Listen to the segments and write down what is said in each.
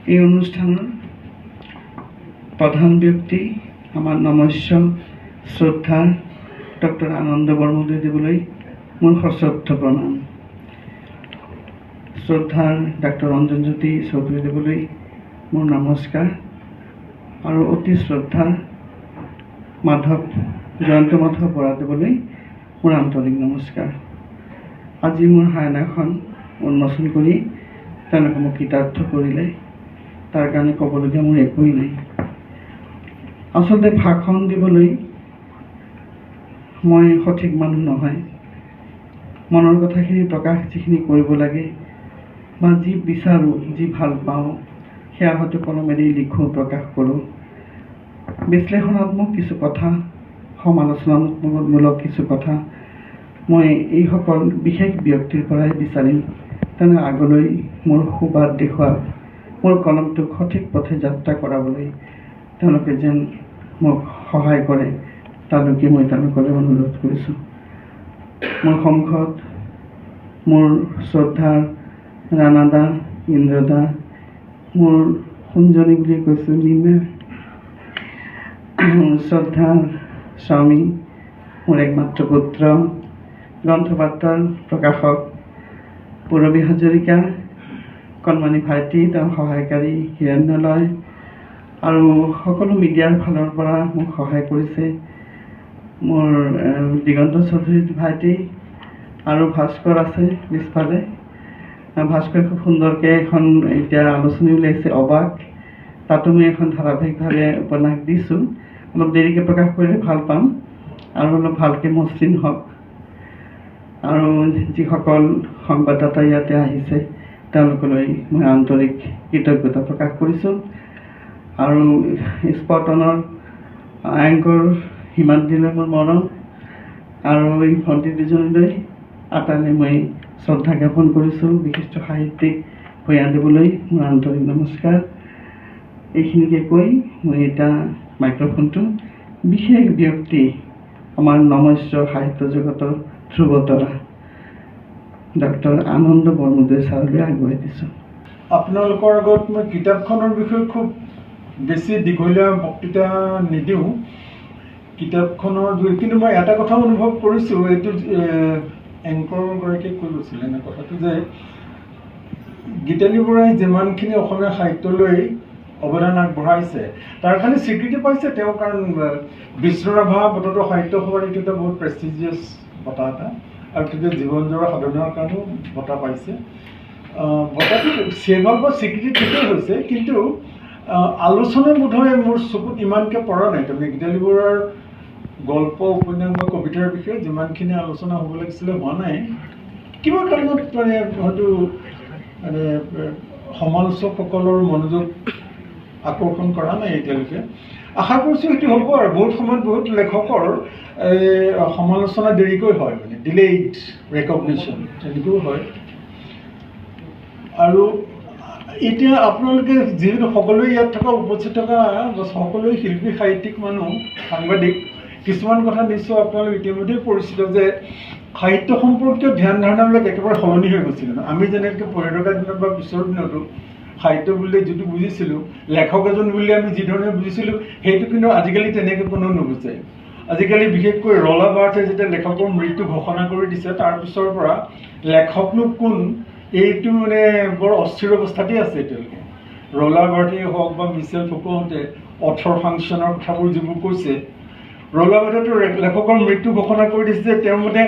এই অনুষ্ঠানৰ প্ৰধান ব্যক্তি আমাৰ নমস্য শ্ৰদ্ধাৰ ডক্টৰ আনন্দ বৰমুদে দিবলৈ মোৰ সশ্ৰদ্ধ প্ৰণাম। শ্ৰদ্ধাৰ ডক্টৰ ৰঞ্জনজ্যোতি চৌধুৰী দিবলৈ মোৰ নমস্কাৰ আৰু অতি শ্ৰদ্ধাৰ জয়ন্ত মাধৱ বৰা দিবলৈ মোৰ আন্তৰিক নমস্কাৰ। আজি মোৰ হাইনাখন উন্মোচন কৰি তেওঁলোকে মোক কৃতাৰ্থ কৰিলে, তাৰ কাৰণে ক'বলগীয়া মোৰ একোৱেই নাই। আচলতে ভাষণ দিবলৈ মই সঠিক মানুহ নহয়। মনৰ কথাখিনি প্ৰকাশ যিখিনি কৰিব লাগে বা যি বিচাৰোঁ, যি ভাল পাওঁ, সেয়া হয়তো কলমেৰে লিখোঁ, প্ৰকাশ কৰোঁ। বিশ্লেষণাত্মক কিছু কথা, সমালোচনামূলক কিছু কথা মই এইসকল বিশেষ ব্যক্তিৰ পৰাই বিচাৰিম, তেনে আগলৈ মোৰ সুবাদ দেখুওৱা, মোৰ কলমটোক সঠিক পথে যাত্ৰা কৰাবলৈ তেওঁলোকে যেন মোক সহায় কৰে, তালৈকে মই তেওঁলোকলৈ অনুৰোধ কৰিছোঁ। মোৰ সন্মুখত মোৰ শ্ৰদ্ধাৰ ৰাণাদা, ইন্দ্ৰদা, মোৰ সুঞ্জনী বুলি কৈছোঁ নীনা, শ্ৰদ্ধাৰ স্বামী, মোৰ একমাত্ৰ পুত্ৰ, গ্ৰন্থবাৰ্তাৰ প্ৰকাশক পূৰবী হাজৰিকা, কণমানি ভাইটি, তেওঁৰ সহায়কাৰী হিৰণ্যলয় আৰু সকলো মিডিয়াৰ ফালৰ পৰা মোক সহায় কৰিছে মোৰ দিগন্ত চৌধুৰী ভাইটি আৰু ভাস্কৰ আছে পিছফালে। ভাস্কৰে খুব সুন্দৰকৈ এখন এতিয়া আলোচনী উলিয়াইছে অবাক, তাতো মই এখন ধাৰাবাহিকভাৱে উপন্যাস দিছোঁ। অলপ দেৰিকৈ প্ৰকাশ কৰিলে ভাল পাম আৰু অলপ ভালকৈ মসৃণ হওক। আৰু যিসকল সংবাদদাতা ইয়াতে আহিছে তেওঁলোকলৈ মই আন্তৰিক কৃতজ্ঞতা প্ৰকাশ কৰিছোঁ। আৰু স্পটনৰ এংকৰ হিমাদ্ৰীলৈ মোৰ মৰম আৰু এই ভণ্টি দুজনীলৈ আটাইলৈ মই শ্ৰদ্ধা জ্ঞাপন কৰিছোঁ। বিশিষ্ট সাহিত্যিক ভূঞা দেৱলৈ মোৰ আন্তৰিক নমস্কাৰ। এইখিনিকে কৈ মই এতিয়া মাইক্ৰফোনটো বিশেষ ব্যক্তি আমাৰ নমস্য সাহিত্য জগতৰ ধ্ৰুৱতৰা ডক্টৰ আনন্দ বৰমুদে ছাৰলৈ আগুৱাই দিছোঁ। আপোনালোকৰ আগত মই কিতাপখনৰ বিষয়ে খুব বেছি দীঘলীয়া বক্তৃতা নিদিওঁ। কিতাপখনৰ কিন্তু মই এটা কথা অনুভৱ কৰিছোঁ, এইটো এংকৰগৰাকীয়ে কৈ গৈছিলে এনে কথাটো যে গীতালি বৰাই যিমানখিনি অসমীয়া সাহিত্যলৈ অৱদান আগবঢ়াইছে তাৰ কাৰণে স্বীকৃতি পাইছে তেওঁ, কাৰণ বিষ্ণুৰাভা বঁটাটো সাহিত্য সভাৰ এইটো এটা বহুত প্ৰেষ্টিজিয়াছ বঁটা এটা, আৰু তেতিয়া জীৱনজোৰা সাধনাৰ কাৰণেও বঁটা পাইছে। বঁটাটো চেগল বা স্বীকৃতি ঠিকেই হৈছে, কিন্তু আলোচনা বোধহয় মোৰ চকুত ইমানকৈ পৰা নাই। তাৰমানে গীতালি বৰুৱাৰ গল্প, উপন্যাস বা কবিতাৰ বিষয়ে যিমানখিনি আলোচনা হ'ব লাগিছিলে হোৱা নাই। কিবা কাৰণত মানে হয়তো মানে সমালোচকসকলৰ মনোযোগ আকৰ্ষণ কৰা নাই এতিয়ালৈকে। আশা কৰিছোঁ সেইটো হ'ব। আৰু বহুত সময়ত বহুত লেখকৰ সমালোচনা দেৰিকৈ হয়, মানে ডিলেইড ৰেকগনিশ্যন তেনেকৈও হয়। আৰু এতিয়া আপোনালোকে যিহেতু সকলোৱে ইয়াত থকা উপস্থিত থকা সকলোৱে শিল্পী, সাহিত্যিক মানুহ, সাংবাদিক, কিছুমান কথা নিশ্চয় আপোনালোক ইতিমধ্যেই পৰিচিত যে সাহিত্য সম্পৰ্কীয় ধ্যান ধাৰণাবিলাক একেবাৰে সলনি হৈ গৈছিলে। আমি যেনেকৈ পঢ়ি থকা দিনত বা পিছৰ দিনতো সাহিত্য বুলিলে যিটো বুজিছিলোঁ, লেখক এজন বুলিলে আমি যি ধৰণে বুজিছিলোঁ, সেইটো কিন্তু আজিকালি তেনেকৈ কোনেও নুবুজে। আজিকালি বিশেষকৈ ৰলা বাৰ্থে যেতিয়া লেখকৰ মৃত্যু ঘোষণা কৰি দিছে, তাৰপিছৰ পৰা লেখকনো কোন এইটো মানে বৰ অস্থিৰ অৱস্থাতেই আছে এতিয়ালৈকে। ৰলা বাৰ্থেই হওক বা মিছেল ফুকোহঁতে 18 ফাংচনৰ কথাবোৰ যিবোৰ কৈছে, ৰলা বাৰ্থেতো লেখকৰ মৃত্যু ঘোষণা কৰি দিছে যে তেওঁৰ মতে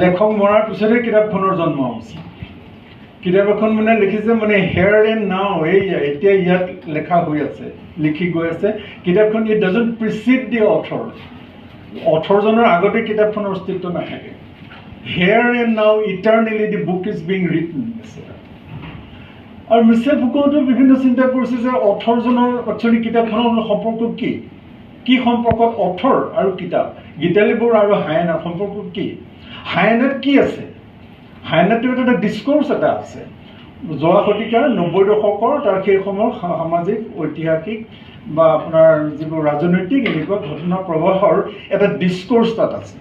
লেখক মৰাৰ পিছতহে কিতাপখনৰ জন্ম হৈছে। কিতাপ এখন মানে লিখিছে মানে হেয়াৰ এণ্ড নাও, এতিয়া ইয়াত লেখা হৈ আছে, লিখি গৈ আছে কিতাপখন। ইট ডাজন্ট প্ৰিচিড দি অথৰ, অথৰজনৰ আগতে কিতাপখনৰ অস্তিত্ব নাথাকে। হেয়াৰ এণ্ড নাও ইটাৰনেলি দি বুক ইজ বিং ৰিটন। আৰু মিছেল ফুকোহঁতেও বিভিন্ন চিন্তা কৰিছে যে অথৰজনৰ একচুৱেলি কিতাপখনৰ সম্পৰ্ক কি, কি সম্পৰ্কত অথৰ আৰু কিতাপ, গীতালি বৰুৱা আৰু হায়েনাৰ সম্পৰ্ক কি, হায়েনাত কি আছে। হায়েনাতটো এটা ডিছক'ৰ্চ এটা আছে যোৱা শতিকাৰ 90 দশকৰ, তাৰ সেই সময়ৰ সামাজিক, ঐতিহাসিক বা আপোনাৰ যিবোৰ ৰাজনৈতিক এনেকুৱা ঘটনা প্ৰবাহৰ এটা ডিছক'ৰ্চ তাত আছে।